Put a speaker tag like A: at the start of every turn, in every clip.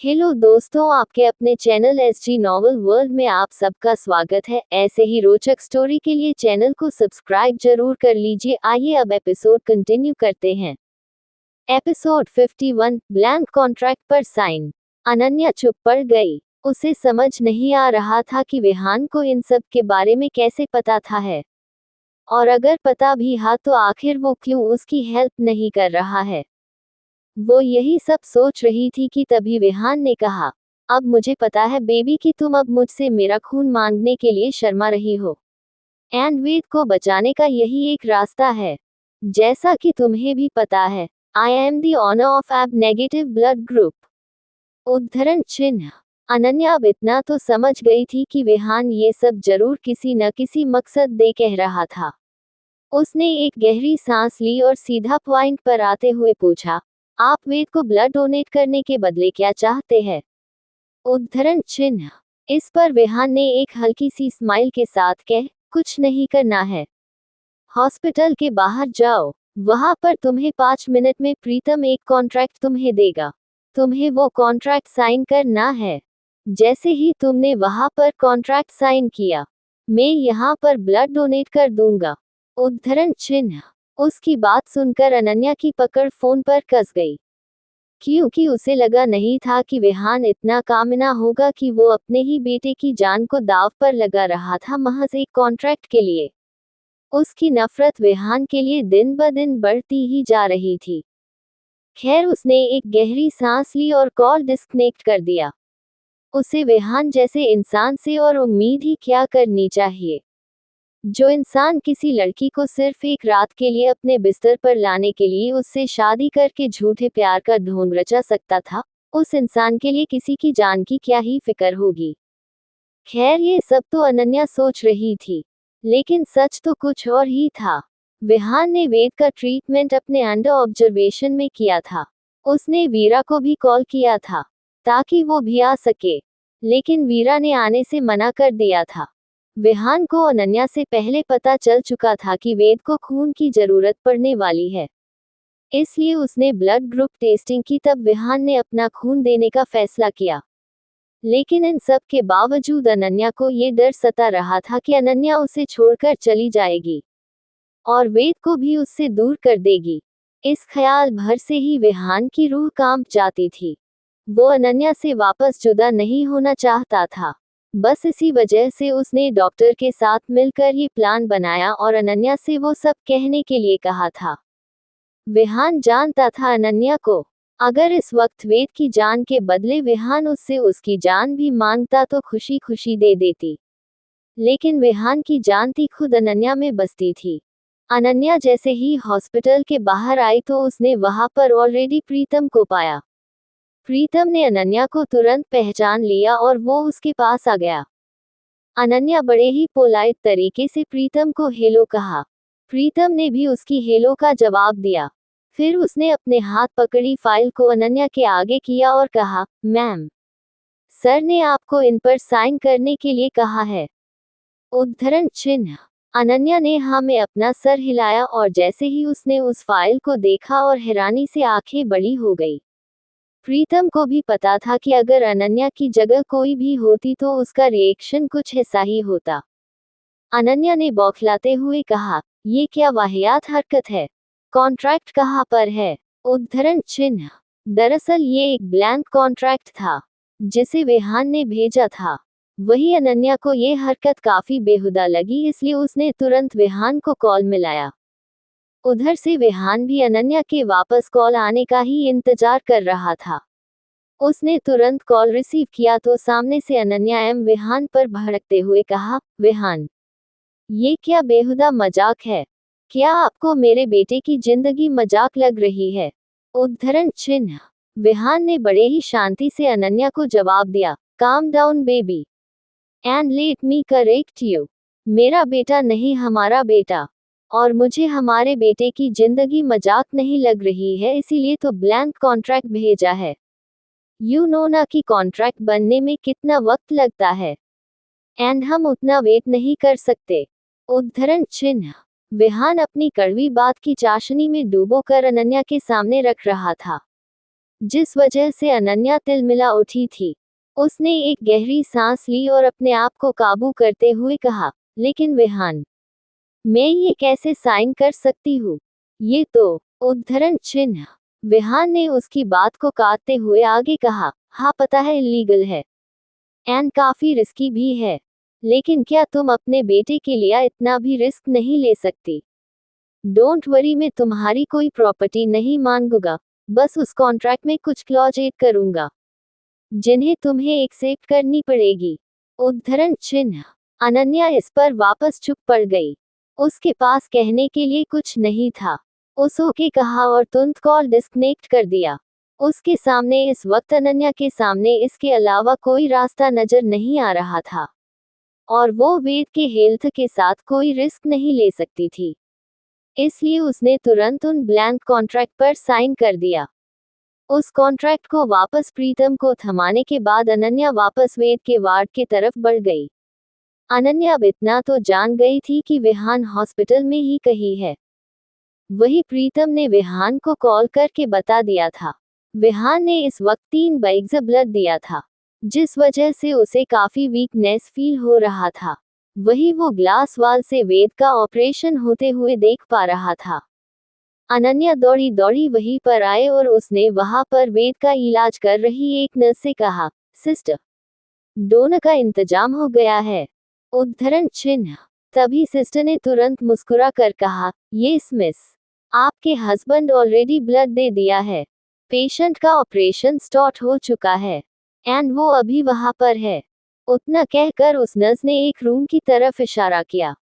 A: Hello दोस्तों, आपके अपने चैनल एसजी नॉवल वर्ल्ड में आप सबका स्वागत है। ऐसे ही रोचक स्टोरी के लिए चैनल को सब्सक्राइब जरूर कर लीजिए। आइए अब एपिसोड कंटिन्यू करते हैं। एपिसोड 51 ब्लैंक कॉन्ट्रैक्ट पर साइन। अनन्या चुप पड़ गई। उसे समझ नहीं आ रहा था कि विहान को इन सब के बारे में कैसे पता था है, और अगर पता भी हा तो आखिर वो क्यों उसकी हेल्प नहीं कर रहा है। वो यही सब सोच रही थी कि तभी विहान ने कहा, अब मुझे पता है बेबी कि तुम अब मुझसे मेरा खून मांगने के लिए शर्मा रही हो। एंड वेद को बचाने का यही एक रास्ता है। जैसा कि तुम्हें भी पता है, I am the owner of AB negative blood group. उद्धरण चिन्ह। अनन्या अब इतना तो समझ गई थी कि विहान ये सब जरूर किसी न किसी मकसद दे कह रहा था। उसने एक गहरी सांस ली और सीधा पॉइंट पर आते हुए पूछा, आप वेद को ब्लड डोनेट करने के बदले क्या चाहते हैं? उद्धरण चिन्ह। इस पर विहान ने एक हल्की सी स्माइल के साथ कह, कुछ नहीं करना है। हॉस्पिटल के बाहर जाओ, वहां पर तुम्हें 5 मिनट में प्रीतम एक कॉन्ट्रैक्ट तुम्हें देगा। तुम्हें वो कॉन्ट्रैक्ट साइन करना है। जैसे ही तुमने वहां पर कॉन्ट्रैक्ट साइन किया, मैं यहाँ पर ब्लड डोनेट कर दूंगा। उद्धरण चिन्ह। उसकी बात सुनकर अनन्या की पकड़ फोन पर कस गई, क्योंकि उसे लगा नहीं था कि विहान इतना कामना होगा कि वो अपने ही बेटे की जान को दांव पर लगा रहा था महज एक कॉन्ट्रैक्ट के लिए। उसकी नफरत विहान के लिए दिन ब दिन बढ़ती ही जा रही थी। खैर, उसने एक गहरी सांस ली और कॉल डिस्कनेक्ट कर दिया। उसे विहान जैसे इंसान से और उम्मीद ही क्या करनी चाहिए। जो इंसान किसी लड़की को सिर्फ एक रात के लिए अपने बिस्तर पर लाने के लिए उससे शादी करके झूठे प्यार का ढोंग रचा सकता था, उस इंसान के लिए किसी की जान की क्या ही फिक्र होगी। खैर, ये सब तो अनन्या सोच रही थी, लेकिन सच तो कुछ और ही था। विहान ने वेद का ट्रीटमेंट अपने अंडर ऑब्जर्वेशन में किया था। उसने वीरा को भी कॉल किया था ताकि वो भी आ सके, लेकिन वीरा ने आने से मना कर दिया था। विहान को अनन्या से पहले पता चल चुका था कि वेद को खून की जरूरत पड़ने वाली है, इसलिए उसने ब्लड ग्रुप टेस्टिंग की। तब विहान ने अपना खून देने का फैसला किया। लेकिन इन सब के बावजूद अनन्या को ये डर सता रहा था कि अनन्या उसे छोड़कर चली जाएगी और वेद को भी उससे दूर कर देगी। इस ख्याल भर से ही विहान की रूह कांप जाती थी। वो अनन्या से वापस जुदा नहीं होना चाहता था। बस इसी वजह से उसने डॉक्टर के साथ मिलकर ये प्लान बनाया और अनन्या से वो सब कहने के लिए कहा था। विहान जानता था अनन्या को अगर इस वक्त वेद की जान के बदले विहान उससे उसकी जान भी मांगता तो खुशी खुशी दे देती। लेकिन विहान की जान थी खुद अनन्या में बसती थी। अनन्या जैसे ही हॉस्पिटल के बाहर आई तो उसने वहां पर ऑलरेडी प्रीतम को पाया। प्रीतम ने अनन्या को तुरंत पहचान लिया और वो उसके पास आ गया। अनन्या बड़े ही पोलाइट तरीके से प्रीतम को हेलो कहा। प्रीतम ने भी उसकी हेलो का जवाब दिया। फिर उसने अपने हाथ पकड़ी फाइल को अनन्या के आगे किया और कहा, मैम, सर ने आपको इन पर साइन करने के लिए कहा है। उद्धरण चिन्ह। अनन्या ने हाँ में अपना सर हिलाया और जैसे ही उसने उस फाइल को देखा और हैरानी से आंखें बड़ी हो गई। प्रीतम को भी पता था कि अगर अनन्या की जगह कोई भी होती तो उसका रिएक्शन कुछ ऐसा ही होता। अनन्या ने बौखलाते हुए कहा, ये क्या वाहियात हरकत है? कॉन्ट्रैक्ट कहाँ पर है? उद्धरण चिन्ह। दरअसल ये एक ब्लैंक कॉन्ट्रैक्ट था जिसे विहान ने भेजा था। वही अनन्या को ये हरकत काफी बेहुदा लगी, इसलिए उसने तुरंत विहान को कॉल मिलाया। उधर से विहान भी अनन्या के वापस कॉल आने का ही इंतजार कर रहा था। उसने तुरंत कॉल रिसीव किया तो सामने से अनन्या एम विहान पर भड़कते हुए कहा, विहान, ये क्या बेहुदा मजाक है? क्या आपको मेरे बेटे की जिंदगी मजाक लग रही है? उद्धरण चिन्ह। विहान ने बड़े ही शांति से अनन्या को जवाब दिया, calm down baby and let me correct you. मेरा बेटा नहीं, हमारा बेटा, और मुझे हमारे बेटे की जिंदगी मजाक नहीं लग रही है, इसीलिए तो ब्लैंक कॉन्ट्रैक्ट भेजा है। यू नो ना कि कॉन्ट्रैक्ट बनने में कितना वक्त लगता है, एंड हम उतना वेट नहीं कर सकते। उद्धरण चिन्ह। विहान अपनी कड़वी बात की चाशनी में डूबोकर अनन्या के सामने रख रहा था। जिस वजह से अनन्या तिलमिला उठी थी। उसने एक गहरी सांस ली और अपने आप को काबू करते हुए कहा, लेकिन विहान, मैं ये कैसे साइन कर सकती हूँ? ये तो, उद्धरण चिन्ह। विहान ने उसकी बात को काटते हुए आगे कहा, हाँ पता है इलीगल है एंड काफी रिस्की भी है, लेकिन क्या तुम अपने बेटे के लिए इतना भी रिस्क नहीं ले सकती? डोंट वरी, मैं तुम्हारी कोई प्रॉपर्टी नहीं मांगूंगा, बस उस कॉन्ट्रैक्ट में कुछ क्लॉज ऐड करूंगा जिन्हें तुम्हें एक्सेप्ट करनी पड़ेगी। उद्धरण चिन्ह। अनन्या इस पर वापस चुप पड़ गई। उसके पास कहने के लिए कुछ नहीं था। उस ओके कहा और तुरंत कॉल डिस्कनेक्ट कर दिया। उसके सामने इस वक्त अनन्या के सामने इसके अलावा कोई रास्ता नजर नहीं आ रहा था और वो वेद के हेल्थ के साथ कोई रिस्क नहीं ले सकती थी। इसलिए उसने तुरंत उन ब्लैंक कॉन्ट्रैक्ट पर साइन कर दिया। उस कॉन्ट्रैक्ट को वापस प्रीतम को थमाने के बाद अनन्या वापस वेद के वार्ड की तरफ बढ़ गई। अनन्या अब इतना तो जान गई थी कि विहान हॉस्पिटल में ही कहीं है। वही प्रीतम ने विहान को कॉल करके बता दिया था। विहान ने इस वक्त 3 बैग्स ब्लड दिया था, जिस वजह से उसे काफी वीकनेस फील हो रहा था। वही वो ग्लास वाल से वेद का ऑपरेशन होते हुए देख पा रहा था। अनन्या दौड़ी दौड़ी वहीं पर आए और उसने वहां पर वेद का इलाज कर रही एक नर्स से कहा, सिस्टर, डोनर का इंतजाम हो गया है। उद्धरण चिन्ह। तभी सिस्टर ने तुरंत मुस्कुरा कर कहा, यस मिस, आपके हस्बैंड ऑलरेडी ब्लड दे दिया है। पेशेंट का ऑपरेशन स्टार्ट हो चुका है एंड वो अभी वहां पर है। उतना कहकर उस नर्स ने एक रूम की तरफ इशारा किया।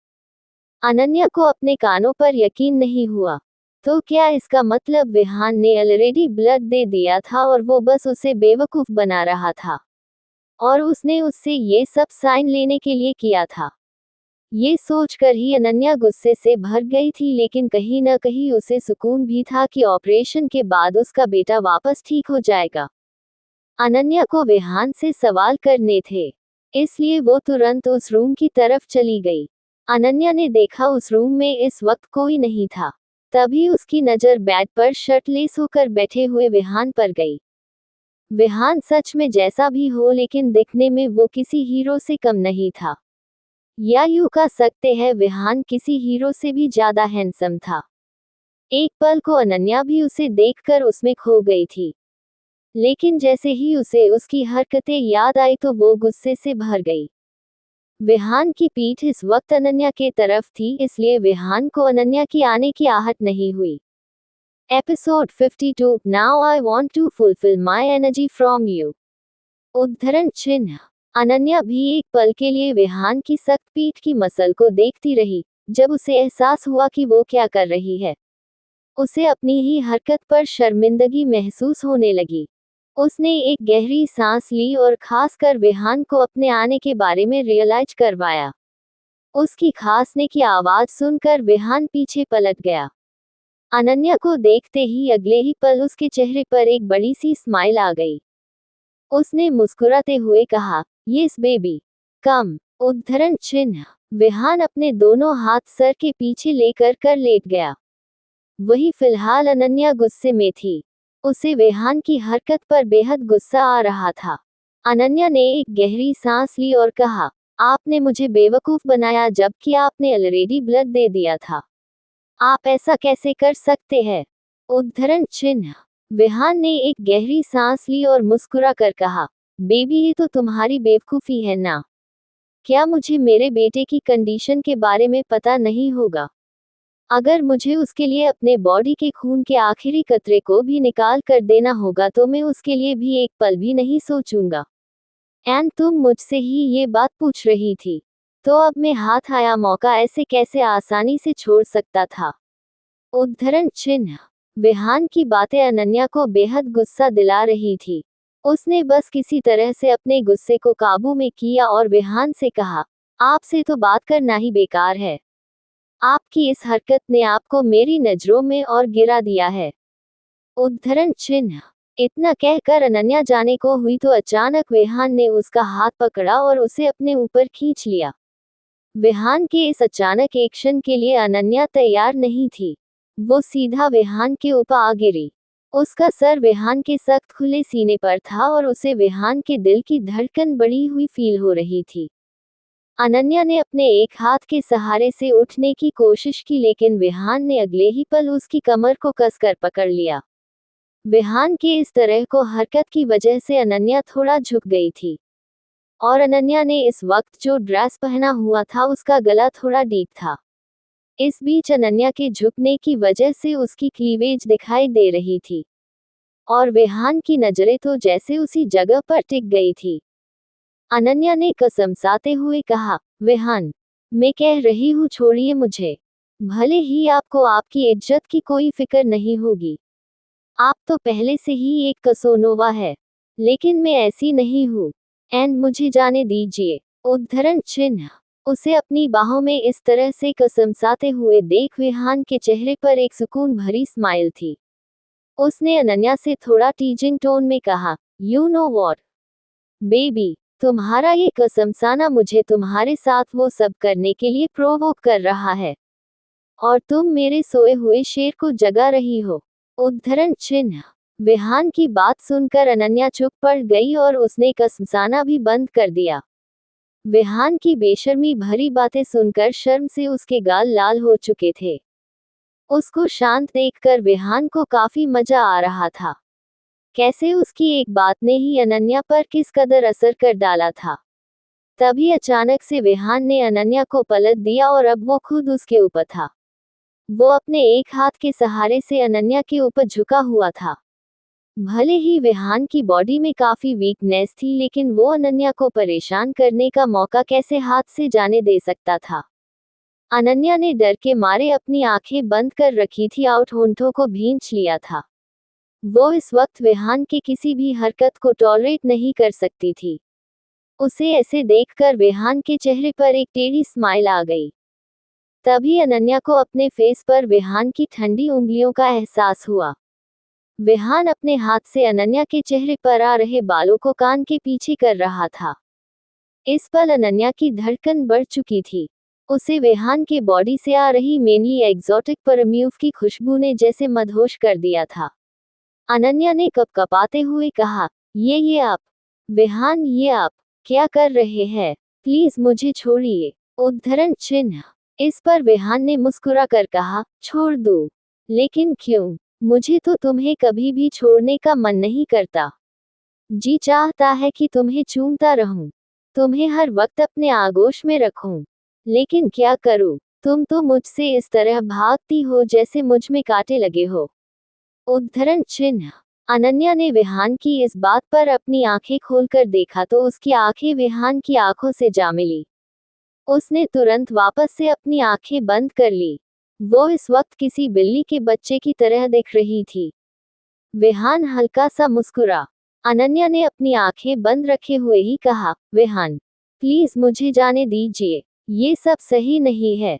A: अनन्या को अपने कानों पर यकीन नहीं हुआ। तो क्या इसका मतलब विहान ने ऑलरेडी ब्लड दे दिया था और वो बस उसे बेवकूफ बना रहा था और उसने उससे ये सब साइन लेने के लिए किया था? ये सोचकर ही अनन्या गुस्से से भर गई थी, लेकिन कहीं न कहीं उसे सुकून भी था कि ऑपरेशन के बाद उसका बेटा वापस ठीक हो जाएगा। अनन्या को विहान से सवाल करने थे, इसलिए वो तुरंत उस रूम की तरफ चली गई। अनन्या ने देखा उस रूम में इस वक्त कोई नहीं था। तभी उसकी नजर बेड पर शर्टलेस होकर बैठे हुए विहान पर गई। विहान सच में जैसा भी हो, लेकिन दिखने में वो किसी हीरो से कम नहीं था, या यूं कह सकते हैं विहान किसी हीरो से भी ज्यादा हैंडसम था। एक पल को अनन्या भी उसे देखकर उसमें खो गई थी, लेकिन जैसे ही उसे उसकी हरकतें याद आई तो वो गुस्से से भर गई। विहान की पीठ इस वक्त अनन्या के तरफ थी, इसलिए विहान को अनन्या की आने की आहट नहीं हुई। Episode 52, now I want to fulfil my energy from you. उद्धरण चिन्ह। अनन्या भी एक पल के लिए विहान की सख्त पीठ की मसल को देखती रही। जब उसे एहसास हुआ कि वो क्या कर रही है, उसे अपनी ही हरकत पर शर्मिंदगी महसूस होने लगी। उसने एक गहरी सांस ली और खासकर विहान को अपने आने के बारे में रियलाइज करवाया। उसकी खांसने की आवाज सुनकर विहान पीछे पलट गया। अनन्या को देखते ही अगले ही पल उसके चेहरे पर एक बड़ी सी स्माइल आ गई। उसने मुस्कुराते हुए कहा, यस बेबी, कम। उद्धरण चिन्ह। विहान अपने दोनों हाथ सर के पीछे लेकर लेट गया। वही फिलहाल अनन्या गुस्से में थी। उसे विहान की हरकत पर बेहद गुस्सा आ रहा था। अनन्या ने एक गहरी सांस ली और कहा, आपने मुझे बेवकूफ बनाया जबकि आपने ऑलरेडी ब्लड दे दिया था। आप ऐसा कैसे कर सकते हैं? उद्धरण चिन्ह। विहान ने एक गहरी सांस ली और मुस्कुरा कर कहा, बेबी ये तो तुम्हारी बेवकूफी है ना? क्या मुझे मेरे बेटे की कंडीशन के बारे में पता नहीं होगा? अगर मुझे उसके लिए अपने बॉडी के खून के आखिरी कतरे को भी निकाल कर देना होगा तो मैं उसके लिए भी एक पल भी नहीं सोचूंगा। एंड तुम मुझसे ही ये बात पूछ रही थी, तो अब मैं हाथ आया मौका ऐसे कैसे आसानी से छोड़ सकता था? उद्धरण चिन्ह। विहान की बातें अनन्या को बेहद गुस्सा दिला रही थी। उसने बस किसी तरह से अपने गुस्से को काबू में किया और विहान से कहा, आपसे तो बात करना ही बेकार है। आपकी इस हरकत ने आपको मेरी नजरों में और गिरा दिया है। उद्धरण चिन्ह। इतना कहकर अनन्या जाने को हुई तो अचानक विहान ने उसका हाथ पकड़ा और उसे अपने ऊपर खींच लिया। विहान के इस अचानक एक्शन के लिए अनन्या तैयार नहीं थी। वो सीधा विहान के ऊपर आ गिरी। उसका सर विहान के सख्त खुले सीने पर था और उसे विहान के दिल की धड़कन बढ़ी हुई फील हो रही थी। अनन्या ने अपने एक हाथ के सहारे से उठने की कोशिश की, लेकिन विहान ने अगले ही पल उसकी कमर को कसकर पकड़ लिया। विहान के इस तरह को हरकत की वजह से अनन्या थोड़ा झुक गई थी, और अनन्या ने इस वक्त जो ड्रेस पहना हुआ था उसका गला थोड़ा डीप था। इस बीच अनन्या के झुकने की वजह से उसकी क्लीवेज दिखाई दे रही थी, और विहान की नजरें तो जैसे उसी जगह पर टिक गई थी। अनन्या ने कसमसाते हुए कहा, विहान, मैं कह रही हूँ छोड़िए मुझे। भले ही आपको आपकी इज्जत की कोई फिक्र नहीं होगी, आप तो पहले से ही एक कसोनोवा है, लेकिन मैं ऐसी नहीं हूँ। एंड मुझे जाने दीजिए। उद्धरण चिन्ह। उसे अपनी बाहों में इस तरह से कसमसाते हुए देख विहान के चेहरे पर एक सुकून भरी स्माइल थी। उसने अनन्या से थोड़ा टीजिंग टोन में कहा, यू नो वॉट बेबी, तुम्हारा ये कसमसाना मुझे तुम्हारे साथ वो सब करने के लिए प्रोवोक कर रहा है, और तुम मेरे सोए हुए शेर को जगा रही हो। उद्धरण चिन्ह। विहान की बात सुनकर अनन्या चुप पड़ गई और उसने कसमसाना भी बंद कर दिया। विहान की बेशर्मी भरी बातें सुनकर शर्म से उसके गाल लाल हो चुके थे। उसको शांत देखकर विहान को काफी मजा आ रहा था। कैसे उसकी एक बात ने ही अनन्या पर किस कदर असर कर डाला था। तभी अचानक से विहान ने अनन्या को पलट दिया और अब वो खुद उसके ऊपर था। वो अपने एक हाथ के सहारे से अनन्या के ऊपर झुका हुआ था। भले ही विहान की बॉडी में काफी वीकनेस थी, लेकिन वो अनन्या को परेशान करने का मौका कैसे हाथ से जाने दे सकता था। अनन्या ने डर के मारे अपनी आंखें बंद कर रखी थी और होंठों को भींच लिया था। वो इस वक्त विहान के किसी भी हरकत को टॉलरेट नहीं कर सकती थी। उसे ऐसे देखकर विहान के चेहरे पर एक टेढ़ी स्माइल आ गई। तभी अनन्या को अपने फेस पर विहान की ठंडी उंगलियों का एहसास हुआ। विहान अपने हाथ से अनन्या के चेहरे पर आ रहे बालों को कान के पीछे कर रहा था। इस पल अनन्या की धड़कन बढ़ चुकी थी। उसे विहान के बॉडी से आ रही मेनली एग्जॉटिक परफ्यूम की खुशबू ने जैसे मदहोश कर दिया था। अनन्या ने कपकपाते हुए कहा, ये आप, विहान, ये आप क्या कर रहे हैं? प्लीज मुझे छोड़िए। उद्धरण चिन्ह। इस पर विहान ने मुस्कुरा कर कहा, छोड़ दो? लेकिन क्यों? मुझे तो तुम्हें कभी भी छोड़ने का मन नहीं करता। जी चाहता है कि तुम्हें चूमता रहूं, तुम्हें हर वक्त अपने आगोश में रखूं। लेकिन क्या करूं? तुम तो मुझसे इस तरह भागती हो जैसे मुझ में कांटे लगे हो। उद्धरण चिन्ह। अनन्या ने विहान की इस बात पर अपनी आंखें खोलकर देखा तो उसकी आंखें विहान की आंखों से जा मिली। उसने तुरंत वापस से अपनी आंखें बंद कर ली। वो इस वक्त किसी बिल्ली के बच्चे की तरह दिख रही थी। विहान हल्का सा मुस्कुरा। अनन्या ने अपनी आंखें बंद रखे हुए ही कहा, विहान, प्लीज मुझे जाने दीजिए। ये सब सही नहीं है।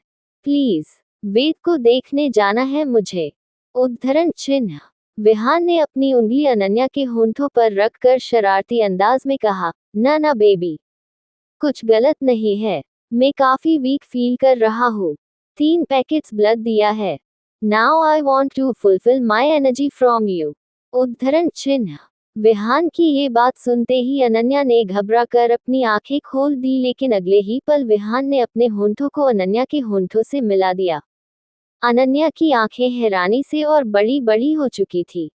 A: प्लीज, वेद को देखने जाना है मुझे। उद्धरण चिन्ह। विहान ने अपनी उंगली अनन्या के होंठों पर रखकर शरारती अंदाज में कहा, ना बेबी, कुछ गलत नहीं है। मैं काफी वीक फील कर रहा हूँ। 3 पैकेट्स ब्लड दिया है। Now I want to fulfil my energy from you. उद्धरण चिन्ह। विहान की ये बात सुनते ही अनन्या ने घबरा कर अपनी आंखें खोल दी, लेकिन अगले ही पल विहान ने अपने होंठों को अनन्या के होंठों से मिला दिया। अनन्या की आंखें हैरानी से और बड़ी बड़ी हो चुकी थी।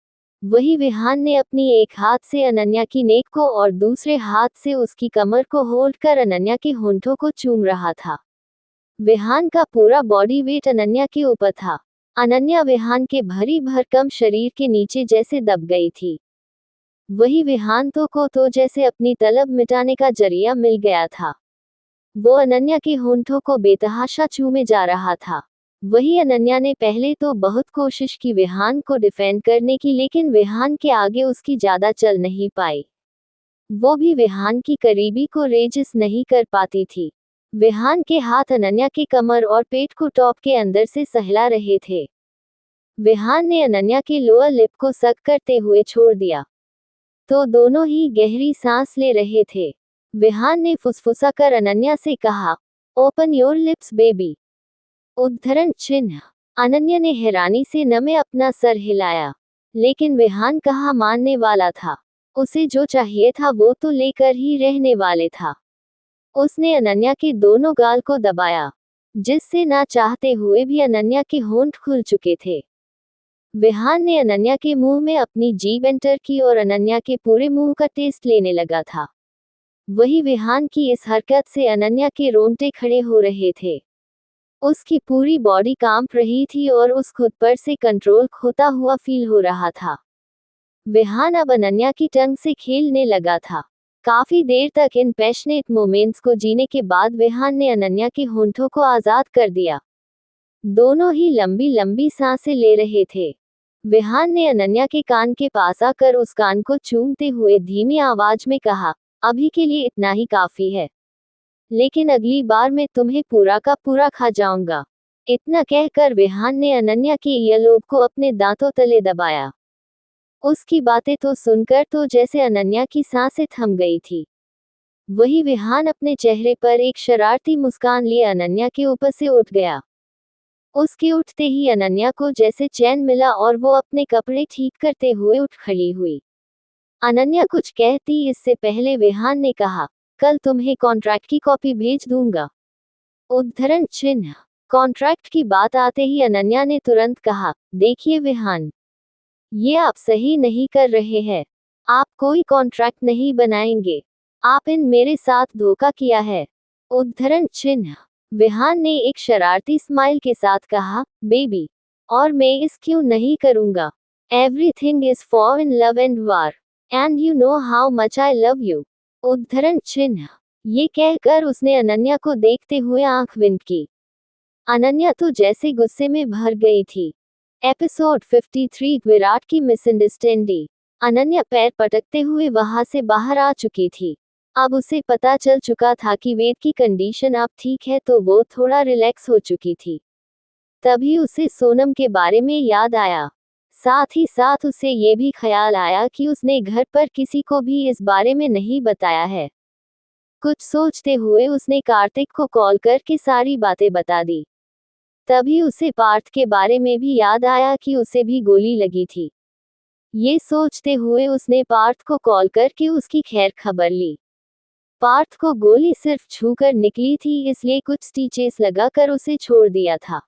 A: वही विहान ने अपनी एक हाथ से अनन्या की नेक को और दूसरे हाथ से उसकी कमर को होल्ड कर अनन्या के होंठों को चूम रहा था। विहान का पूरा बॉडी वेट अनन्या के ऊपर था। अनन्या विहान के भरी भरकम शरीर के नीचे जैसे दब गई थी। वही विहान को जैसे अपनी तलब मिटाने का जरिया मिल गया था। वो अनन्या के होंठों को बेतहाशा चूमे जा रहा था। वही अनन्या ने पहले तो बहुत कोशिश की विहान को डिफेंड करने की, लेकिन विहान के आगे उसकी ज्यादा चल नहीं पाई। वो भी विहान की करीबी को रेजिस्ट नहीं कर पाती थी। विहान के हाथ अनन्या के कमर और पेट को टॉप के अंदर से सहला रहे थे। विहान ने अनन्या के लोअर लिप को सक करते हुए छोड़ दिया, तो दोनों ही गहरी सांस ले रहे थे। विहान ने फुसफुसा कर अनन्या से कहा, ओपन योर लिप्स बेबी। उद्धरण चिन्ह। अनन्या ने हैरानी से न में अपना सर हिलाया। लेकिन विहान कहाँ मानने वाला था। उसे जो चाहिए था वो तो लेकर ही रहने वाले था। उसने अनन्या के दोनों गाल को दबाया, जिससे ना चाहते हुए भी अनन्या के होंठ खुल चुके थे। विहान ने अनन्या के मुंह में अपनी जीभ एंटर की और अनन्या के पूरे मुंह का टेस्ट लेने लगा था। वही विहान की इस हरकत से अनन्या के रोंगटे खड़े हो रहे थे। उसकी पूरी बॉडी कांप रही थी और उस खुद पर से कंट्रोल खोता हुआ फील हो रहा था। विहान अब अनन्या की टंग से खेलने लगा था। काफी देर तक इन पैशनेट मोमेंट्स को जीने के बाद विहान ने अनन्या के होंठों को आजाद कर दिया। दोनों ही लंबी लंबी सांसें ले रहे थे। विहान ने अनन्या के कान के पास आकर उस कान को चूमते हुए धीमी आवाज में कहा, अभी के लिए इतना ही काफी है, लेकिन अगली बार मैं तुम्हें पूरा का पूरा खा जाऊंगा। इतना कहकर विहान ने अनन्या के ईयरलोब को अपने दांतों तले दबाया। उसकी बातें तो सुनकर तो जैसे अनन्या की सांसें थम गई थी। वही विहान अपने चेहरे पर एक शरारती मुस्कान लिए अनन्या के ऊपर से उठ गया। उसके उठते ही अनन्या को जैसे चैन मिला और वो अपने कपड़े ठीक करते हुए उठ खड़ी हुई। अनन्या कुछ कहती इससे पहले विहान ने कहा, कल तुम्हें कॉन्ट्रैक्ट की कॉपी भेज दूंगा। उद्धरण चिन्ह। कॉन्ट्रैक्ट की बात आते ही अनन्या ने तुरंत कहा, देखिए विहान, ये आप सही नहीं कर रहे हैं। आप कोई कॉन्ट्रैक्ट नहीं बनाएंगे। आप इन मेरे साथ धोखा किया है। उद्धरण चिन्ह। विहान ने एक शरारती स्माइल के साथ कहा, बेबी, और मैं इस क्यों नहीं करूंगा। Everything is for in love and war, and you know how much I love you. उद्धरण चिन्ह। ये कहकर उसने अनन्या को देखते हुए आंख विंद की। अनन्या तो जैसे गुस्से में भर गई थी। एपिसोड 53 विराट की मिसअंडरस्टैंडिंग। अनन्या पैर पटकते हुए वहां से बाहर आ चुकी थी। अब उसे पता चल चुका था कि वेद की कंडीशन अब ठीक है, तो वो थोड़ा रिलैक्स हो चुकी थी। तभी उसे सोनम के बारे में याद आया। साथ ही साथ उसे ये भी ख्याल आया कि उसने घर पर किसी को भी इस बारे में नहीं बताया है। कुछ सोचते हुए उसने कार्तिक को कॉल करके सारी बातें बता दी। तभी उसे पार्थ के बारे में भी याद आया कि उसे भी गोली लगी थी। ये सोचते हुए उसने पार्थ को कॉल करके उसकी खैर खबर ली। पार्थ को गोली सिर्फ छूकर निकली थी, इसलिए कुछ स्टिचेस लगाकर उसे छोड़ दिया था।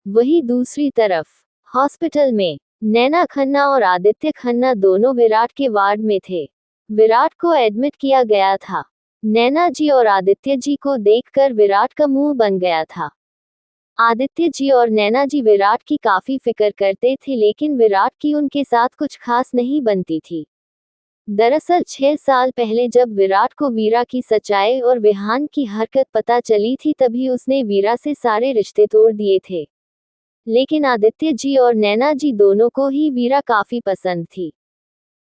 A: वही दूसरी तरफ हॉस्पिटल में नैना खन्ना और आदित्य खन्ना दोनों विराट के वार्ड में थे। विराट को एडमिट किया गया था। नैना जी और आदित्य जी को देखकर विराट का मुंह बन गया था। आदित्य जी और नैना जी विराट की काफी फिक्र करते थे, लेकिन विराट की उनके साथ कुछ खास नहीं बनती थी। दरअसल 6 साल पहले जब विराट को वीरा की सच्चाई और विहान की हरकत पता चली थी, तभी उसने वीरा से सारे रिश्ते तोड़ दिए थे। लेकिन आदित्य जी और नैना जी दोनों को ही वीरा काफी पसंद थी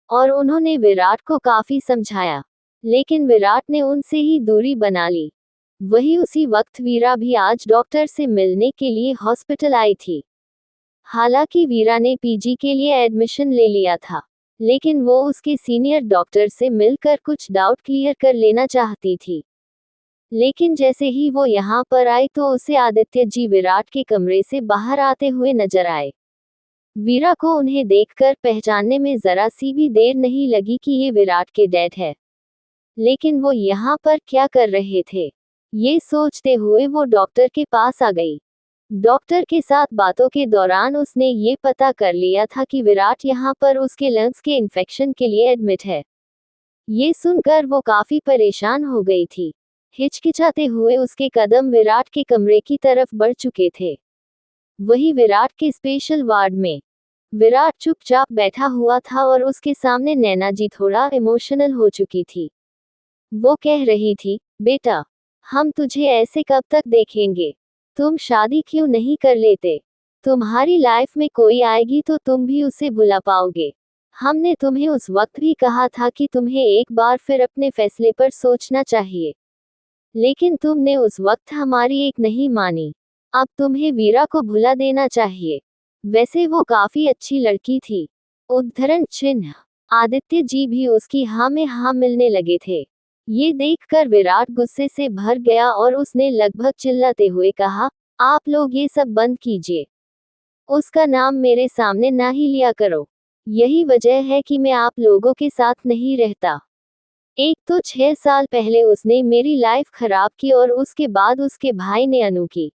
A: और उन्होंने विराट को काफी समझाया, लेकिन विराट ने उनसे ही दूरी बना ली। वही उसी वक्त वीरा भी आज डॉक्टर से मिलने के लिए हॉस्पिटल आई थी। हालांकि वीरा ने पीजी के लिए एडमिशन ले लिया था, लेकिन वो उसके सीनियर डॉक्टर से मिलकर कुछ डाउट क्लियर कर लेना चाहती थी। लेकिन जैसे ही वो यहाँ पर आई तो उसे आदित्य जी विराट के कमरे से बाहर आते हुए नजर आए। वीरा को उन्हें देखकर पहचानने में जरा सी भी देर नहीं लगी कि ये विराट के डैड है। लेकिन वो यहाँ पर क्या कर रहे थे, ये सोचते हुए वो डॉक्टर के पास आ गई। डॉक्टर के साथ बातों के दौरान उसने ये पता कर लिया था कि विराट यहाँ पर उसके लंग्स के इन्फेक्शन के लिए एडमिट है। ये सुनकर वो काफी परेशान हो गई थी। हिचकिचाते हुए उसके कदम विराट के कमरे की तरफ बढ़ चुके थे। वही विराट के स्पेशल वार्ड में विराट चुपचाप बैठा हुआ था और उसके सामने नैना जी थोड़ा इमोशनल हो चुकी थी। वो कह रही थी, बेटा, हम तुझे ऐसे कब तक देखेंगे। तुम शादी क्यों नहीं कर लेते। तुम्हारी लाइफ में कोई आएगी तो तुम भी उसे भुला पाओगे। हमने तुम्हें उस वक्त भी कहा था कि तुम्हें एक बार फिर अपने फैसले पर सोचना चाहिए, लेकिन तुमने उस वक्त हमारी एक नहीं मानी। अब तुम्हें वीरा को भुला देना चाहिए। वैसे वो काफी अच्छी लड़की थी। उद्धरण चिन्ह। आदित्य जी भी उसकी हाँ में हाँ मिलने लगे थे। ये देखकर विराट गुस्से से भर गया और उसने लगभग चिल्लाते हुए कहा, आप लोग ये सब बंद कीजिए। उसका नाम मेरे सामने ना ही लिया करो। यही वजह है कि मैं आप लोगों के साथ नहीं रहता। एक तो 6 साल पहले उसने मेरी लाइफ खराब की और उसके बाद उसके भाई ने अनु की।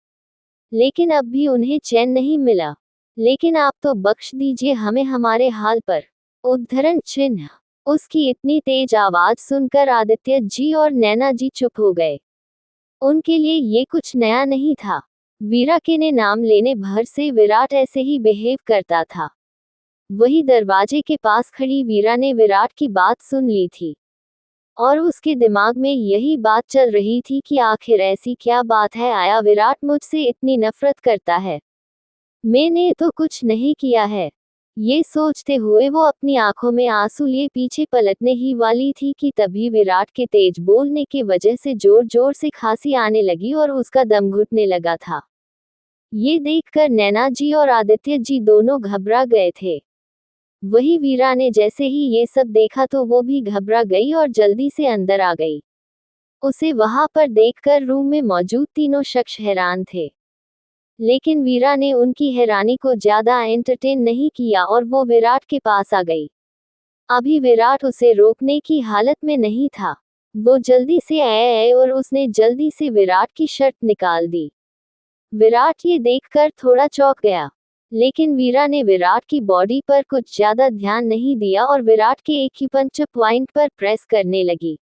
A: लेकिन अब भी उन्हें चैन नहीं मिला। लेकिन आप तो बख्श दीजिए हमें हमारे हाल पर। उद्धरण चिन्ह। उसकी इतनी तेज आवाज सुनकर आदित्य जी और नैना जी चुप हो गए। उनके लिए ये कुछ नया नहीं था। वीरा के ने नाम लेने भर से विराट ऐसे ही बिहेव करता था। वही दरवाजे के पास खड़ी वीरा ने विराट की बात सुन ली थी। और उसके दिमाग में यही बात चल रही थी कि आखिर ऐसी क्या बात है आया विराट मुझसे इतनी नफरत करता है। मैंने तो कुछ नहीं किया है। ये सोचते हुए वो अपनी आंखों में आंसू लिए पीछे पलटने ही वाली थी कि तभी विराट के तेज बोलने की वजह से जोर जोर से खांसी आने लगी और उसका दम घुटने लगा था। ये देखकर नैना जी और आदित्य जी दोनों घबरा गए थे। वही वीरा ने जैसे ही ये सब देखा तो वो भी घबरा गई और जल्दी से अंदर आ गई। उसे वहां पर देखकर रूम में मौजूद तीनों शख्स हैरान थे। लेकिन वीरा ने उनकी हैरानी को ज्यादा एंटरटेन नहीं किया और वो विराट के पास आ गई। अभी विराट उसे रोकने की हालत में नहीं था। वो जल्दी से आए और उसने जल्दी से विराट की शर्ट निकाल दी। विराट ये देखकर थोड़ा चौंक गया। लेकिन वीरा ने विराट की बॉडी पर कुछ ज्यादा ध्यान नहीं दिया और विराट के एक्यूपंक्चर पॉइंट पर प्रेस करने लगी।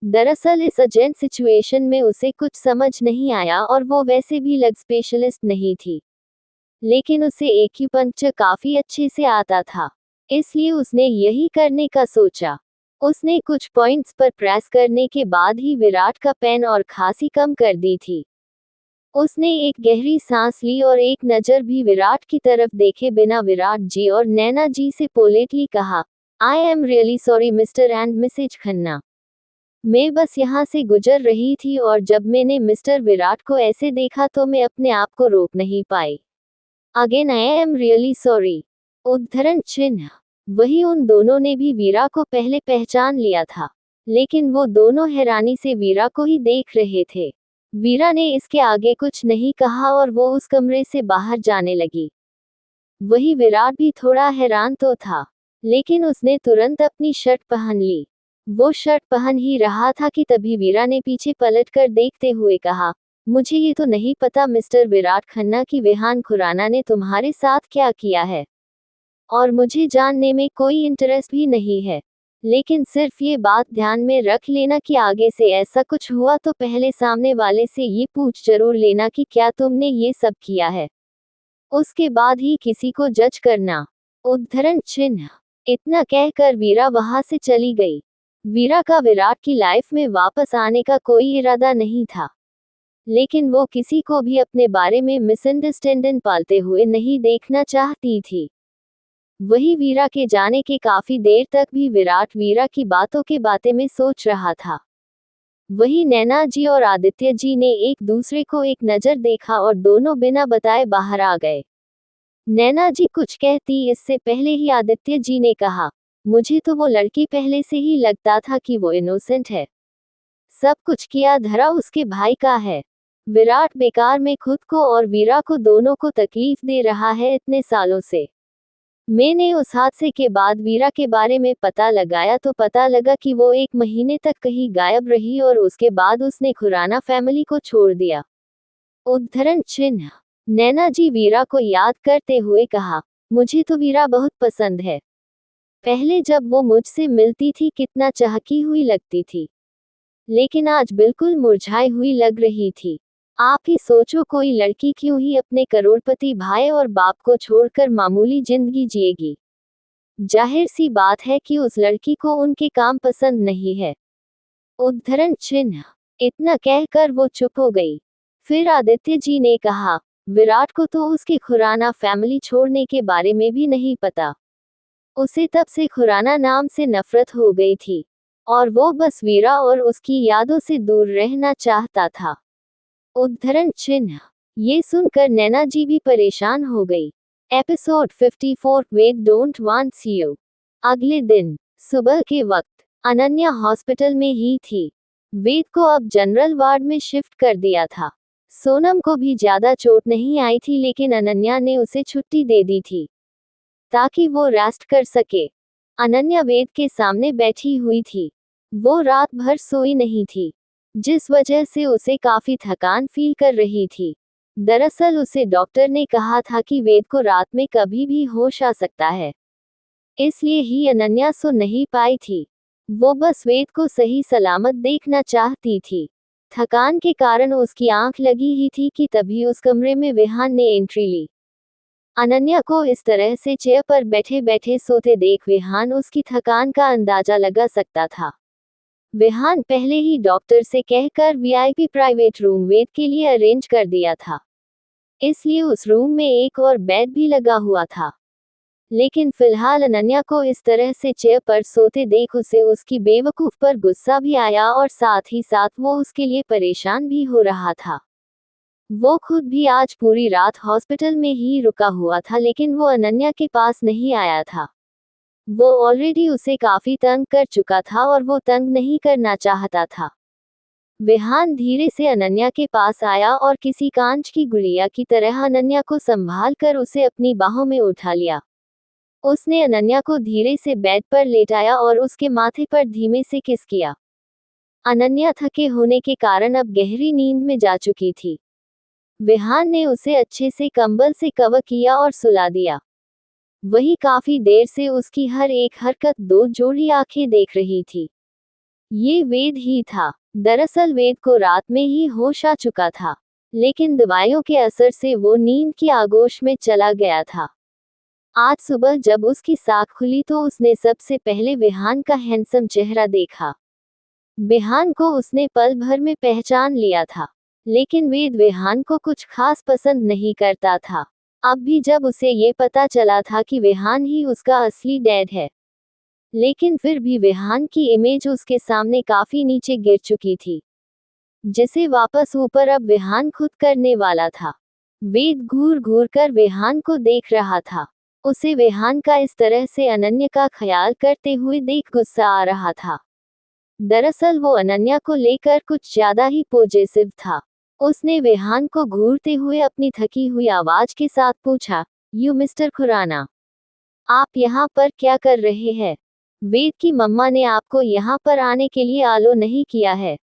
A: दरअसल इस अर्जेंट सिचुएशन में उसे कुछ समझ नहीं आया और वो वैसे भी लग स्पेशलिस्ट नहीं थी। लेकिन उसे एक्यूपंक्चर काफी अच्छे से आता था। इसलिए उसने यही करने का सोचा। उसने कुछ पॉइंट्स पर प्रेस करने के बाद ही विराट का पेन और खांसी कम कर दी थी। उसने एक गहरी सांस ली और एक नजर भी विराट की तरफ देखे बिना विराट जी और नैना जी से पोलेटली कहा, I am really sorry Mr and Mrs Khanna. मैं बस यहाँ से गुजर रही थी और जब मैंने मिस्टर विराट को ऐसे देखा तो मैं अपने आप को रोक नहीं पाई। Again I am really sorry. उद्धरण चिन्ह। वही उन दोनों ने भी वीरा को पहले पहचान लिया था। लेकिन वो दोनों हैरानी से वीरा को ही देख रहे थे। वीरा ने इसके आगे कुछ नहीं कहा और वो उस कमरे से बाहर जाने लगी। वही विराट भी थोड़ा हैरान तो था। लेकिन उसने तुरंत अपनी शर्ट पहन ली। वो शर्ट पहन ही रहा था कि तभी वीरा ने पीछे पलटकर देखते हुए कहा, मुझे ये तो नहीं पता मिस्टर विराट खन्ना कि विहान खुराना ने तुम्हारे साथ क्या किया है। और मुझे जानने में कोई इंटरेस्ट भी नहीं है। लेकिन सिर्फ ये बात ध्यान में रख लेना कि आगे से ऐसा कुछ हुआ तो पहले सामने वाले से ये पूछ जरूर लेना कि क्या तुमने ये सब किया है। उसके बाद ही किसी को जज करना। उद्धरण चिन्ह। इतना कहकर वीरा वहां से चली गई। वीरा का विराट की लाइफ में वापस आने का कोई इरादा नहीं था। लेकिन वो किसी को भी अपने बारे में मिसअंडरस्टैंडिंग पालते हुए नहीं देखना चाहती थी। वही वीरा के जाने के काफी देर तक भी विराट वीरा की बातों के बातें में सोच रहा था। वही नैना जी और आदित्य जी ने एक दूसरे को एक नजर देखा और दोनों बिना बताए बाहर आ गए। नैना जी कुछ कहती इससे पहले ही आदित्य जी ने कहा, मुझे तो वो लड़की पहले से ही लगता था कि वो इनोसेंट है। सब कुछ किया धरा उसके भाई का है। विराट बेकार में खुद को और वीरा को दोनों को तकलीफ दे रहा है इतने सालों से। मैंने उस हादसे के बाद वीरा के बारे में पता लगाया तो पता लगा कि वो 1 महीने तक कहीं गायब रही और उसके बाद उसने खुराना फैमिली को छोड़ दिया। उद्धरण चिन्ह। नैना जी वीरा को याद करते हुए कहा, मुझे तो वीरा बहुत पसंद है। पहले जब वो मुझसे मिलती थी कितना चहकी हुई लगती थी। लेकिन आज बिल्कुल मुरझाई हुई लग रही थी। आप ही सोचो कोई लड़की क्यों ही अपने करोड़पति भाई और बाप को छोड़कर मामूली जिंदगी जिएगी। जाहिर सी बात है कि उस लड़की को उनके काम पसंद नहीं है। उद्धरण चिन्ह। इतना कहकर वो चुप हो गई। फिर आदित्य जी ने कहा, विराट को तो उसके खुराना फैमिली छोड़ने के बारे में भी नहीं पता। उसे तब से खुराना नाम से नफरत हो गई थी। और वो बस वीरा और उसकी यादों से दूर रहना चाहता था। उद्धरण चिन्ह। ये सुनकर नैना जी भी परेशान हो गई। Episode 54 Ved don't wants you. अगले दिन सुबह के वक्त अनन्या हॉस्पिटल में ही थी। वेद को अब जनरल वार्ड में शिफ्ट कर दिया था। सोनम को भी ज्यादा चोट नहीं आई थी लेकिन अनन्या ने उसे छुट्टी दे दी थी। ताकि वो रेस्ट कर सके। अनन्या वेद के सामने बैठी हुई थी। वो रात भर सोई नहीं थी, जिस वजह से उसे काफी थकान फील कर रही थी। दरअसल उसे डॉक्टर ने कहा था कि वेद को रात में कभी भी होश आ सकता है, इसलिए ही अनन्या सो नहीं पाई थी। वो बस वेद को सही सलामत देखना चाहती थी। थकान के कारण उसकी आंख लगी ही थी कि तभी उस कमरे में विहान ने एंट्री ली। अनन्या को इस तरह से चेयर पर बैठे बैठे सोते देख विहान उसकी थकान का अंदाजा लगा सकता था। विहान पहले ही डॉक्टर से कहकर वीआईपी प्राइवेट रूम वेद के लिए अरेंज कर दिया था, इसलिए उस रूम में एक और बेड भी लगा हुआ था। लेकिन फिलहाल अनन्या को इस तरह से चेयर पर सोते देख उसे उसकी बेवकूफ पर गुस्सा भी आया और साथ ही साथ वो उसके लिए परेशान भी हो रहा था। वो खुद भी आज पूरी रात हॉस्पिटल में ही रुका हुआ था, लेकिन वो अनन्या के पास नहीं आया था। वो ऑलरेडी उसे काफी तंग कर चुका था और वो तंग नहीं करना चाहता था। विहान धीरे से अनन्या के पास आया और किसी कांच की गुड़िया की तरह अनन्या को संभाल कर उसे अपनी बाहों में उठा लिया। उसने अनन्या को धीरे से बेड पर लेटाया और उसके माथे पर धीमे से किस किया। अनन्या थके होने के कारण अब गहरी नींद में जा चुकी थी। विहान ने उसे अच्छे से कंबल से कवर किया और सुला दिया। वही काफी देर से उसकी हर एक हरकत दो जोड़ी आंखें देख रही थी। ये वेद ही था। दरअसल वेद को रात में ही होश आ चुका था, लेकिन दवाइयों के असर से वो नींद की आगोश में चला गया था। आज सुबह जब उसकी साख खुली तो उसने सबसे पहले विहान का हैंडसम चेहरा देखा। विहान को उसने पल भर में पहचान लिया था, लेकिन वेद विहान को कुछ खास पसंद नहीं करता था। अब भी जब उसे ये पता चला था कि विहान ही उसका असली डैड है, लेकिन फिर भी विहान की इमेज उसके सामने काफी नीचे गिर चुकी थी, जिसे वापस ऊपर अब विहान खुद करने वाला था। वेद घूर घूर कर विहान को देख रहा था। उसे विहान का इस तरह से अनन्या का ख्याल करते हुए देख गुस्सा आ रहा था। दरअसल वो अनन्या को लेकर कुछ ज्यादा ही पॉजिटिव था। उसने विहान को घूरते हुए अपनी थकी हुई आवाज के साथ पूछा, यू मिस्टर खुराना, आप यहाँ पर क्या कर रहे हैं? वेद की मम्मा ने आपको यहाँ पर आने के लिए अलो नहीं किया है।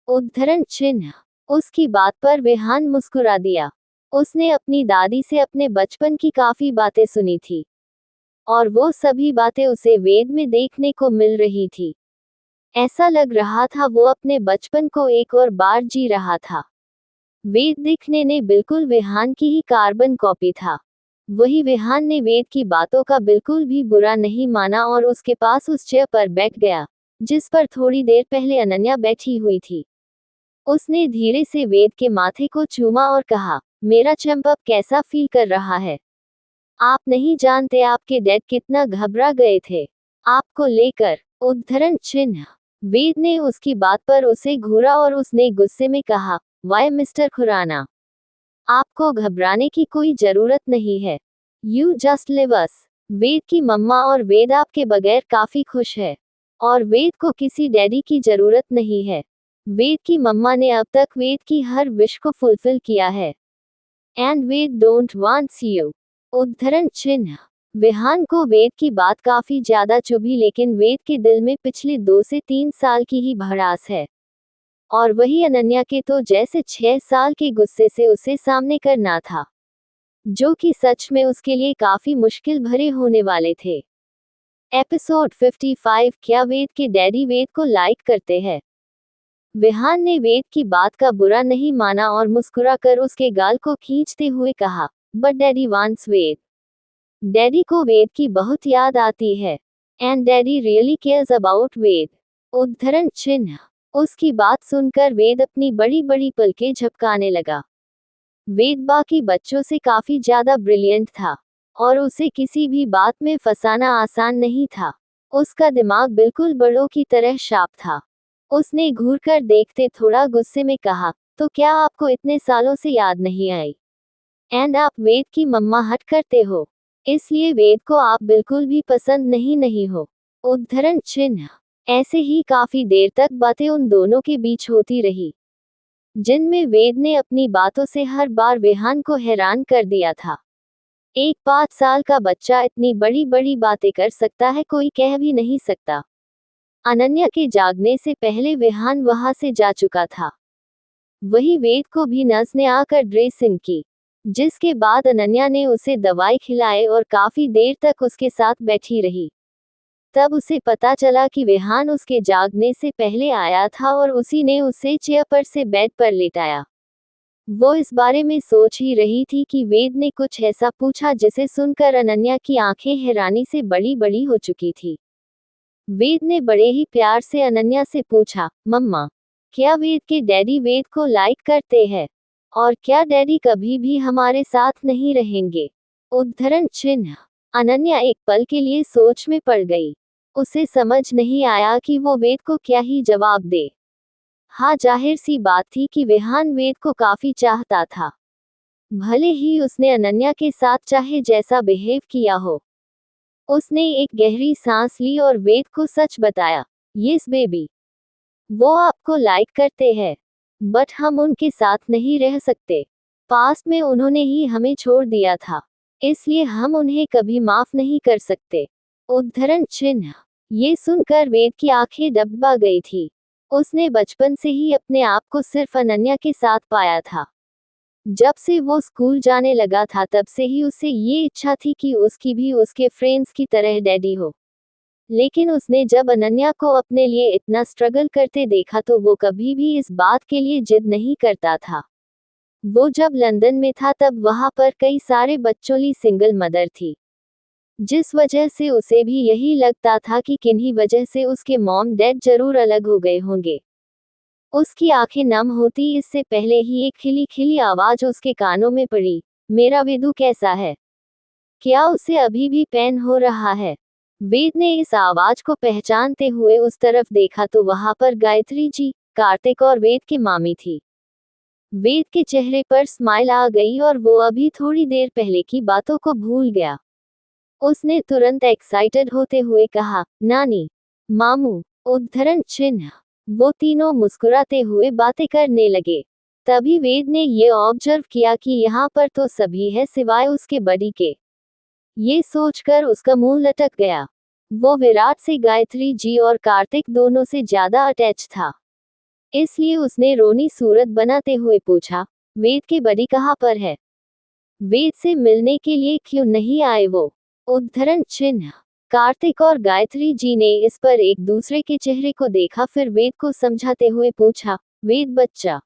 A: उद्धरण चिन्ह। उसकी बात पर विहान मुस्कुरा दिया। उसने अपनी दादी से अपने बचपन की काफी बातें सुनी थी, और वो सभी बातें उसे वेद में देखने को मिल रही थी। ऐसा लग रहा था वो अपने बचपन को एक और बार जी रहा था। वेद दिखने ने बिल्कुल विहान की ही कार्बन कॉपी था। वही विहान ने वेद की बातों का बिल्कुल भी बुरा नहीं माना और उसके पास उस चेयर पर बैठ गया, जिस पर थोड़ी देर पहले अनन्या बैठी हुई थी। उसने धीरे से वेद के माथे को चूमा और कहा, मेरा चंप अब कैसा फील कर रहा है? आप नहीं जानते आपके डैड कितना घबरा गए थे आपको लेकर। उद्धरण चिन्ह। वेद ने उसकी बात पर उसे घूरा और उसने गुस्से में कहा, वाई मिस्टर खुराना, आपको घबराने की कोई जरूरत नहीं है। यू जस्ट लिव अस। वेद की मम्मा और वेद आपके बगैर काफी खुश है, और वेद को किसी डैडी की जरूरत नहीं है। वेद की मम्मा ने अब तक वेद की हर विश को फुलफिल किया है, and Ved don't wants you. उद्धरण चिन्ह। विहान को वेद की बात काफी ज्यादा चुभी, लेकिन वेद के दिल में पिछले 2 से 3 साल की ही भड़ास है, और वही अनन्या के तो जैसे 6 साल के गुस्से से उसे सामने करना था, जो कि सच में उसके लिए काफी मुश्किल भरे होने वाले थे। एपिसोड 55। क्या वेद के डैडी वेद को लाइक करते हैं? विहान ने वेद की बात का बुरा नहीं माना और मुस्कुराकर उसके गाल को खींचते हुए कहा, but daddy wants Ved. Daddy को वेद की बहुत याद आती है, and daddy really cares about Ved. उद्धरण चिन्ह। उसकी बात सुनकर वेद अपनी बड़ी बड़ी पलकें झपकाने लगा। वेद बाकी बच्चों से काफी ज्यादा ब्रिलियंट था, और उसे किसी भी बात में फंसाना आसान नहीं था। उसका दिमाग बिल्कुल बड़ों की तरह शार्प था। उसने घूर कर देखते थोड़ा गुस्से में कहा, तो क्या आपको इतने सालों से याद नहीं आई? एंड आप वेद की मम्मा हट करते हो, इसलिए वेद को आप बिल्कुल भी पसंद नहीं हो। उद्धरण चिन्ह। ऐसे ही काफी देर तक बातें उन दोनों के बीच होती रही, जिनमें वेद ने अपनी बातों से हर बार विहान को हैरान कर दिया था। एक 5 साल का बच्चा इतनी बड़ी बड़ी बातें कर सकता है, कोई कह भी नहीं सकता। अनन्या के जागने से पहले विहान वहां से जा चुका था। वही वेद को भी नर्स ने आकर ड्रेसिंग की, जिसके बाद अनन्या ने उसे दवाई खिलाई और काफी देर तक उसके साथ बैठी रही। तब उसे पता चला कि विहान उसके जागने से पहले आया था और उसी ने उसे चेयर पर से बेड पर लेटाया। वो इस बारे में सोच ही रही थी कि वेद ने कुछ ऐसा पूछा जिसे सुनकर अनन्या की आंखें हैरानी से बड़ी बड़ी हो चुकी थी। वेद ने बड़े ही प्यार से अनन्या से पूछा, मम्मा, क्या वेद के डैडी वेद को लाइक करते हैं? और क्या डैडी कभी भी हमारे साथ नहीं रहेंगे? उद्धरण चिन्ह। अनन्या एक पल के लिए सोच में पड़ गई। उसे समझ नहीं आया कि वो वेद को क्या ही जवाब दे। हाँ, जाहिर सी बात थी कि विहान वेद को काफी चाहता था, भले ही उसने अनन्या के साथ चाहे जैसा बिहेव किया हो। उसने एक गहरी सांस ली और वेद को सच बताया, यस बेबी, वो आपको लाइक करते हैं, बट हम उनके साथ नहीं रह सकते। पास्ट में उन्होंने ही हमें छोड़ दिया था, इसलिए हम उन्हें कभी माफ नहीं कर सकते। उद्धरण चिन्ह। ये सुनकर वेद की आंखें डबडबा गई थी। उसने बचपन से ही अपने आप को सिर्फ अनन्या के साथ पाया था। जब से वो स्कूल जाने लगा था तब से ही उसे ये इच्छा थी कि उसकी भी उसके फ्रेंड्स की तरह डैडी हो। लेकिन उसने जब अनन्या को अपने लिए इतना स्ट्रगल करते देखा तो वो कभी भी इस बात के लिए जिद नहीं करता था। वो जब लंदन में था तब वहां पर कई सारे बच्चों सिंगल मदर थी, जिस वजह से उसे भी यही लगता था कि किन्हीं वजह से उसके मॉम डैड जरूर अलग हो गए होंगे। उसकी आंखें नम होती इससे पहले ही एक खिली खिली आवाज उसके कानों में पड़ी, मेरा वेदू कैसा है? क्या उसे अभी भी पेन हो रहा है? वेद ने इस आवाज को पहचानते हुए उस तरफ देखा तो वहां पर गायत्री जी, कार्तिक और वेद की मामी थी। वेद के चेहरे पर स्माइल आ गई और वो अभी थोड़ी देर पहले की बातों को भूल गया। उसने तुरंत एक्साइटेड होते हुए कहा, नानी, मामू, उद्धरण चिन्ह। वो तीनों मुस्कुराते हुए बातें करने लगे। तभी वेद ने ये ऑब्जर्व किया कि यहाँ पर तो सभी है सिवाय उसके बड़ी के। ये सोचकर उसका मुंह लटक गया। वो विराट से गायत्री जी और कार्तिक दोनों से ज्यादा अटैच था, इसलिए उसने रोनी सूरत बनाते हुए पूछा, वेद के बड़ी कहाँ पर है? वेद से मिलने के लिए क्यों नहीं आए वो? उद्धरण चिन्ह। कार्तिक और गायत्री जी ने इस पर एक दूसरे के चेहरे को देखा, फिर वेद को समझाते हुए पूछा, वेद बच्चा,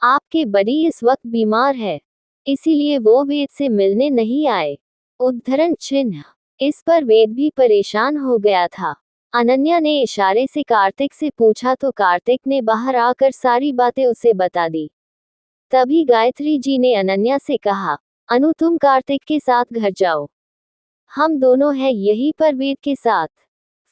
A: आपके बड़ी इस वक्त बीमार है, इसीलिए वो वेद से मिलने नहीं आए। उद्धरण चिन्ह। इस पर वेद भी परेशान हो गया था। अनन्या ने इशारे से कार्तिक से पूछा तो कार्तिक ने बाहर आकर सारी बातें उसे बता दी। तभी गायत्री जी ने अनन्या से कहा, अनु तुम कार्तिक के साथ घर जाओ, हम दोनों हैं यहीं पर वेद के साथ,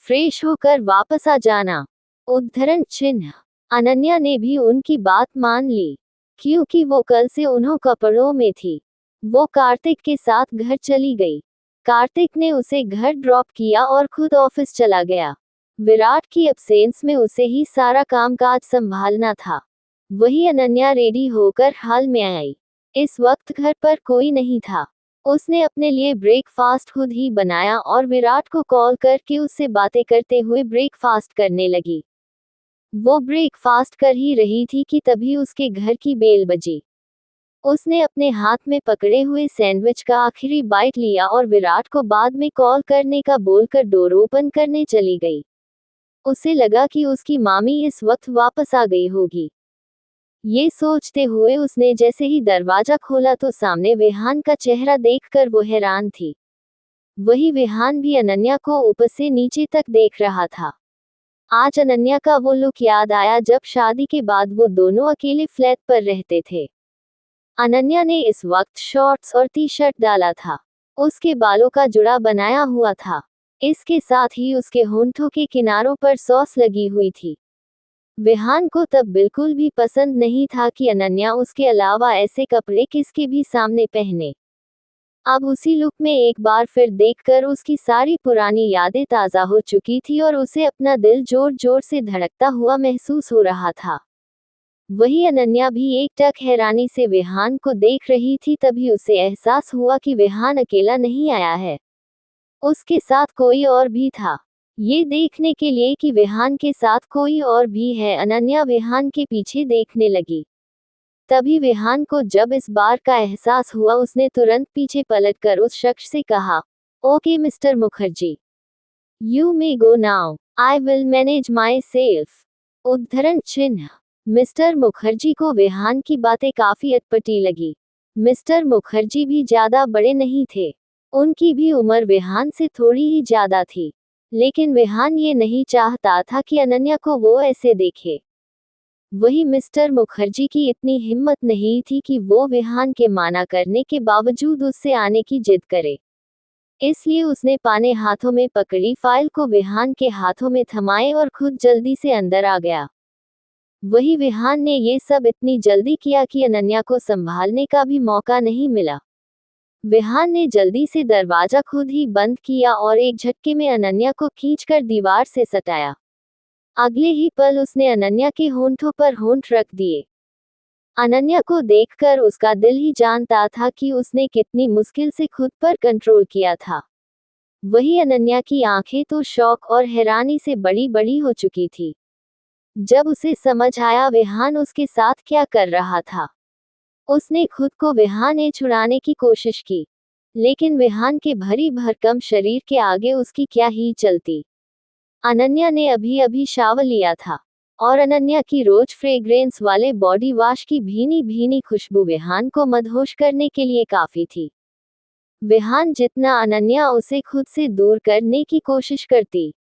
A: फ्रेश होकर वापस आ जाना। उद्धरण चिन्ह। अनन्या ने भी उनकी बात मान ली, क्योंकि वो कल से उन्हों कपड़ों में थी। वो कार्तिक के साथ घर चली गई। कार्तिक ने उसे घर ड्रॉप किया और खुद ऑफिस चला गया। विराट की एब्सेंस में उसे ही सारा कामकाज संभालना था। वही अनन्या रेडी होकर हाल में आई। इस वक्त घर पर कोई नहीं था। उसने अपने लिए ब्रेकफास्ट खुद ही बनाया और विराट को कॉल करके उससे बातें करते हुए ब्रेकफास्ट करने लगी। वो ब्रेकफास्ट कर ही रही थी कि तभी उसके घर की बेल बजी। उसने अपने हाथ में पकड़े हुए सैंडविच का आखिरी बाइट लिया और विराट को बाद में कॉल करने का बोलकर डोर ओपन करने चली गई। उसे लगा कि उसकी मामी इस वक्त वापस आ गई होगी। ये सोचते हुए उसने जैसे ही दरवाजा खोला तो सामने विहान का चेहरा देखकर वो हैरान थी। वही विहान भी अनन्या को ऊपर से नीचे तक देख रहा था। आज अनन्या का वो लुक याद आया जब शादी के बाद वो दोनों अकेले फ्लैट पर रहते थे। अनन्या ने इस वक्त शॉर्ट्स और टी शर्ट डाला था। उसके बालों का जुड़ा बनाया हुआ था। इसके साथ ही उसके होंठों के किनारों पर सॉस लगी हुई थी। विहान को तब बिल्कुल भी पसंद नहीं था कि अनन्या उसके अलावा ऐसे कपड़े किसके भी सामने पहने। अब उसी लुक में एक बार फिर देखकर उसकी सारी पुरानी यादें ताज़ा हो चुकी थी और उसे अपना दिल जोर जोर से धड़कता हुआ महसूस हो रहा था। वही अनन्या भी एकटक हैरानी से विहान को देख रही थी। तभी उसे एहसास हुआ कि विहान अकेला नहीं आया है, उसके साथ कोई और भी था। ये देखने के लिए कि विहान के साथ कोई और भी है, अनन्या विहान के पीछे देखने लगी। तभी विहान को जब इस बार का एहसास हुआ, उसने तुरंत पीछे पलटकर उस शख्स से कहा, okay mister Mukherjee, you may go now, I will manage my self. उद्धरण चिन्ह। मिस्टर मुखर्जी को विहान की बातें काफी अटपटी लगी। मिस्टर मुखर्जी भी ज्यादा बड़े नहीं थे, उनकी भी उम्र विहान से थोड़ी ही ज्यादा थी, लेकिन विहान ये नहीं चाहता था कि अनन्या को वो ऐसे देखे। वही मिस्टर मुखर्जी की इतनी हिम्मत नहीं थी कि वो विहान के माना करने के बावजूद उससे आने की जिद करे। इसलिए उसने पाने हाथों में पकड़ी फाइल को विहान के हाथों में थमाए और खुद जल्दी से अंदर आ गया। वही विहान ने ये सब इतनी जल्दी किया कि अनन्या को संभालने का भी मौका नहीं मिला। विहान ने जल्दी से दरवाजा खुद ही बंद किया और एक झटके में अनन्या को खींचकर दीवार से सटाया। अगले ही पल उसने अनन्या के होंठों पर होंठ रख दिए। अनन्या को देखकर उसका दिल ही जानता था कि उसने कितनी मुश्किल से खुद पर कंट्रोल किया था। वही अनन्या की आंखें तो शौक और हैरानी से बड़ी बड़ी हो चुकी थी। जब उसे समझ आया विहान उसके साथ क्या कर रहा था, उसने खुद को विहान से छुड़ाने की कोशिश की, लेकिन विहान के भरी भरकम शरीर के आगे उसकी क्या ही चलती। अनन्या ने अभी अभी शावर लिया था और अनन्या की रोज फ्रेग्रेंस वाले बॉडी वॉश की भीनी भीनी खुशबू विहान को मदहोश करने के लिए काफी थी। विहान जितना अनन्या उसे खुद से दूर करने की कोशिश करती,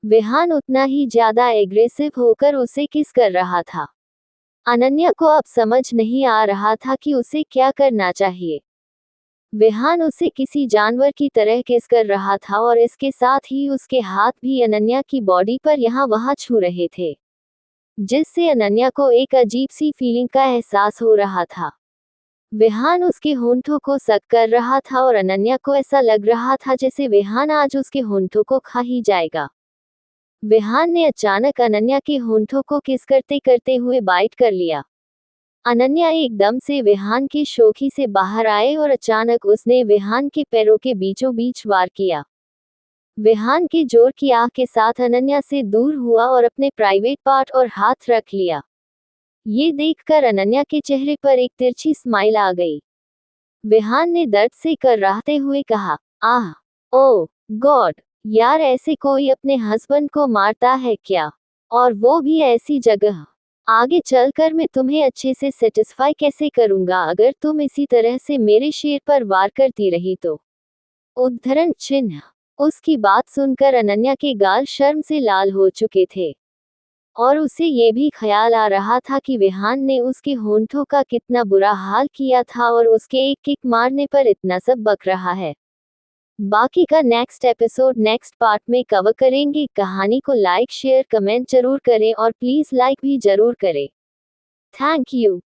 A: विहान उतना ही ज्यादा एग्रेसिव होकर उसे किस कर रहा था। अनन्या को अब समझ नहीं आ रहा था कि उसे क्या करना चाहिए। विहान उसे किसी जानवर की तरह किस कर रहा था और इसके साथ ही उसके हाथ भी अनन्या की बॉडी पर यहाँ वहाँ छू रहे थे, जिससे अनन्या को एक अजीब सी फीलिंग का एहसास हो रहा था। विहान उसके होंठों को सक कर रहा था और अनन्या को ऐसा लग रहा था जैसे विहान आज उसके होंठों को खा ही जाएगा। विहान ने अचानक अनन्या के होंठों को किस करते करते हुए बाइट कर लिया। अनन्या एकदम से विहान की शोखी से बाहर आए और अचानक उसने विहान के पैरों के बीचों बीच वार किया। विहान के जोर की आह के साथ अनन्या से दूर हुआ और अपने प्राइवेट पार्ट और हाथ रख लिया। ये देखकर अनन्या के चेहरे पर एक तिरछी स्माइल आ गई। विहान ने दर्द से कराहते हुए कहा, आह, ओ गॉड, यार ऐसे कोई अपने हस्बैंड को मारता है क्या, और वो भी ऐसी जगह। आगे चलकर मैं तुम्हें अच्छे से सेटिस्फाई कैसे करूंगा अगर तुम इसी तरह से मेरे शेर पर वार करती रही तो। उद्धरण चिन्ह। उसकी बात सुनकर अनन्या के गाल शर्म से लाल हो चुके थे और उसे ये भी ख्याल आ रहा था कि विहान ने उसके होंठों का कितना बुरा हाल किया था और उसके एक किक मारने पर इतना सब बक रहा है। बाकी का नेक्स्ट एपिसोड नेक्स्ट पार्ट में कवर करेंगे। कहानी को लाइक शेयर कमेंट जरूर करें और प्लीज लाइक भी जरूर करें। Thank you.